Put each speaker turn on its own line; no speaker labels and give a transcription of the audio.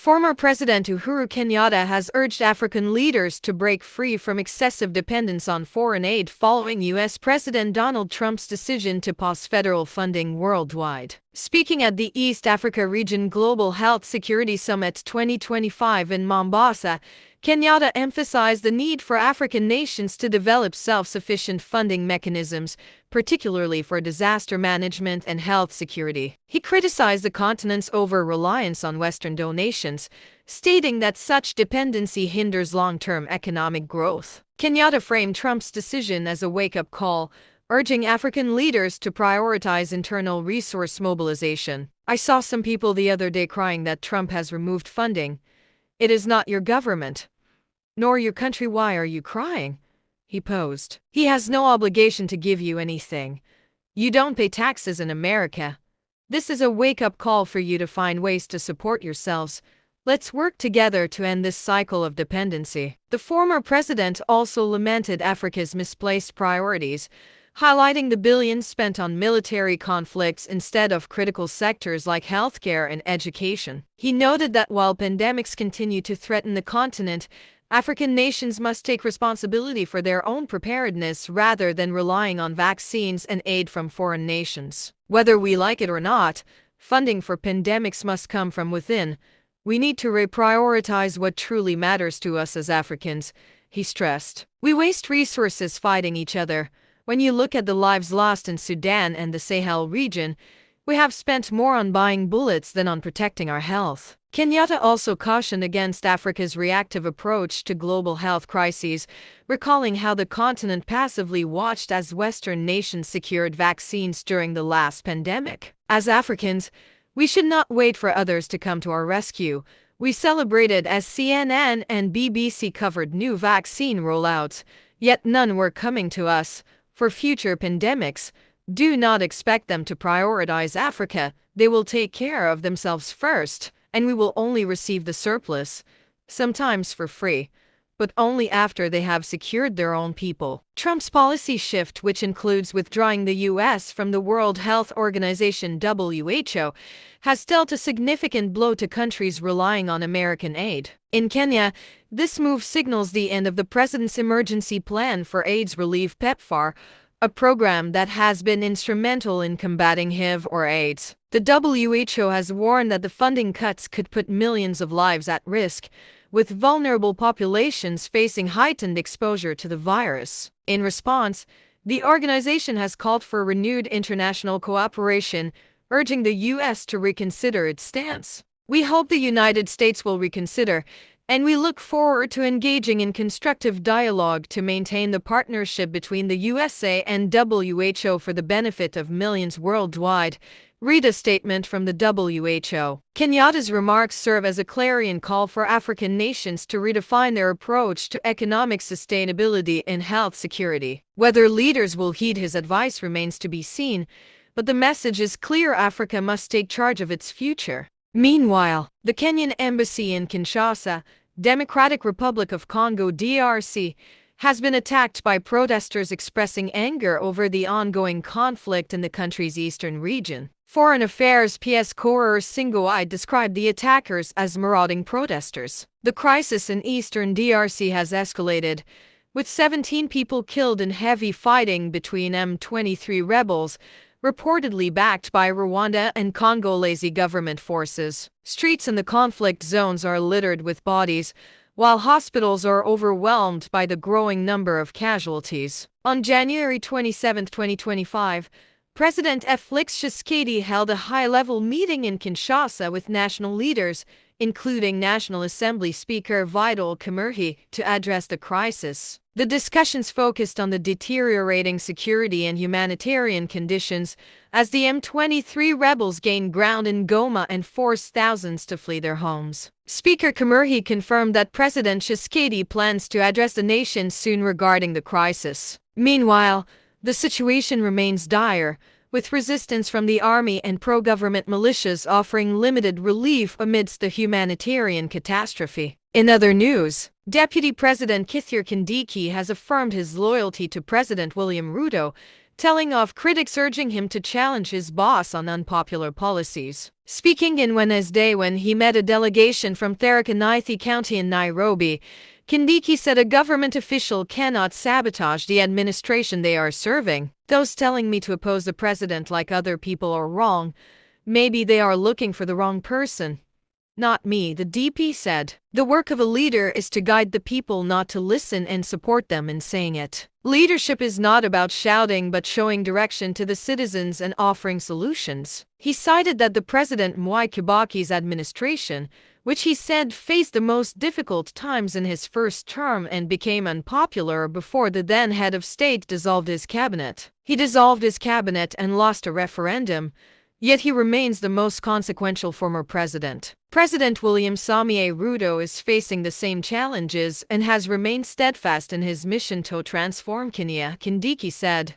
Former President Uhuru Kenyatta has urged African leaders to break free from excessive dependence on foreign aid following U.S. President Donald Trump's decision to pause federal funding worldwide. Speaking at the East Africa Region Global Health Security Summit 2025 in Mombasa, Kenyatta emphasized the need for African nations to develop self-sufficient funding mechanisms, particularly for disaster management and health security. He criticized the continent's over-reliance on Western donations, stating that such dependency hinders long-term economic growth. Kenyatta framed Trump's decision as a wake-up call, urging African leaders to prioritize internal resource mobilization. "I saw some people the other day crying that Trump has removed funding. It is not your government, nor your country. Why are you crying?" he posed. "He has no obligation to give you anything. You don't pay taxes in America. This is a wake-up call for you to find ways to support yourselves. Let's work together to end this cycle of dependency." The former president also lamented Africa's misplaced priorities, highlighting the billions spent on military conflicts instead of critical sectors like healthcare and education. He noted that while pandemics continue to threaten the continent, African nations must take responsibility for their own preparedness rather than relying on vaccines and aid from foreign nations. "Whether we like it or not, funding for pandemics must come from within. We need to reprioritize what truly matters to us as Africans," he stressed. "We waste resources fighting each other. When you look at the lives lost in Sudan and the Sahel region, we have spent more on buying bullets than on protecting our health." Kenyatta also cautioned against Africa's reactive approach to global health crises, recalling how the continent passively watched as Western nations secured vaccines during the last pandemic. "As Africans, we should not wait for others to come to our rescue," we celebrated as CNN and BBC covered new vaccine rollouts, yet none were coming to us. "For future pandemics, do not expect them to prioritize Africa. They will take care of themselves first, and we will only receive the surplus, sometimes for free, but only after they have secured their own people." Trump's policy shift, which includes withdrawing the U.S. from the World Health Organization (WHO), has dealt a significant blow to countries relying on American aid. In Kenya, this move signals the end of the president's emergency plan for AIDS relief PEPFAR, a program that has been instrumental in combating HIV or AIDS. The WHO has warned that the funding cuts could put millions of lives at risk, with vulnerable populations facing heightened exposure to the virus. In response, the organization has called for renewed international cooperation, urging the U.S. to reconsider its stance. "We hope the United States will reconsider, and we look forward to engaging in constructive dialogue to maintain the partnership between the USA and WHO for the benefit of millions worldwide," read a statement from the WHO. Kenyatta's remarks serve as a clarion call for African nations to redefine their approach to economic sustainability and health security. Whether leaders will heed his advice remains to be seen, but the message is clear: Africa must take charge of its future. Meanwhile, the Kenyan embassy in Kinshasa, Democratic Republic of Congo (DRC), has been attacked by protesters expressing anger over the ongoing conflict in the country's eastern region. Foreign Affairs PS Korir Singoi described the attackers as marauding protesters. "The crisis in eastern DRC has escalated, with 17 people killed in heavy fighting between M23 rebels, reportedly backed by Rwanda and Congolese government forces. Streets in the conflict zones are littered with bodies, while hospitals are overwhelmed by the growing number of casualties." On January 27, 2025, President Felix Tshisekedi held a high-level meeting in Kinshasa with national leaders, including National Assembly Speaker Vital Kamerhe, to address the crisis. The discussions focused on the deteriorating security and humanitarian conditions as the M23 rebels gained ground in Goma and forced thousands to flee their homes. Speaker Kamerhe confirmed that President Tshisekedi plans to address the nation soon regarding the crisis. Meanwhile, the situation remains dire, with resistance from the army and pro-government militias offering limited relief amidst the humanitarian catastrophe. In other news, Deputy President Kithure Kindiki has affirmed his loyalty to President William Ruto, telling off critics urging him to challenge his boss on unpopular policies. Speaking in Wednesday when he met a delegation from Tharaka Nithi County in Nairobi, Kindiki said a government official cannot sabotage the administration they are serving. Those telling me to oppose the president like other people are wrong. Maybe they are looking for the wrong person. Not me, the DP said. The work of a leader is to guide the people, not to listen and support them in saying it. Leadership is not about shouting but showing direction to the citizens and offering solutions. He cited that the President Mwai Kibaki's administration, which he said faced the most difficult times in his first term and became unpopular before the then head of state dissolved his cabinet. He dissolved his cabinet and lost a referendum, yet he remains the most consequential former president. President William Samoei Ruto is facing the same challenges and has remained steadfast in his mission to transform Kenya, Kindiki said.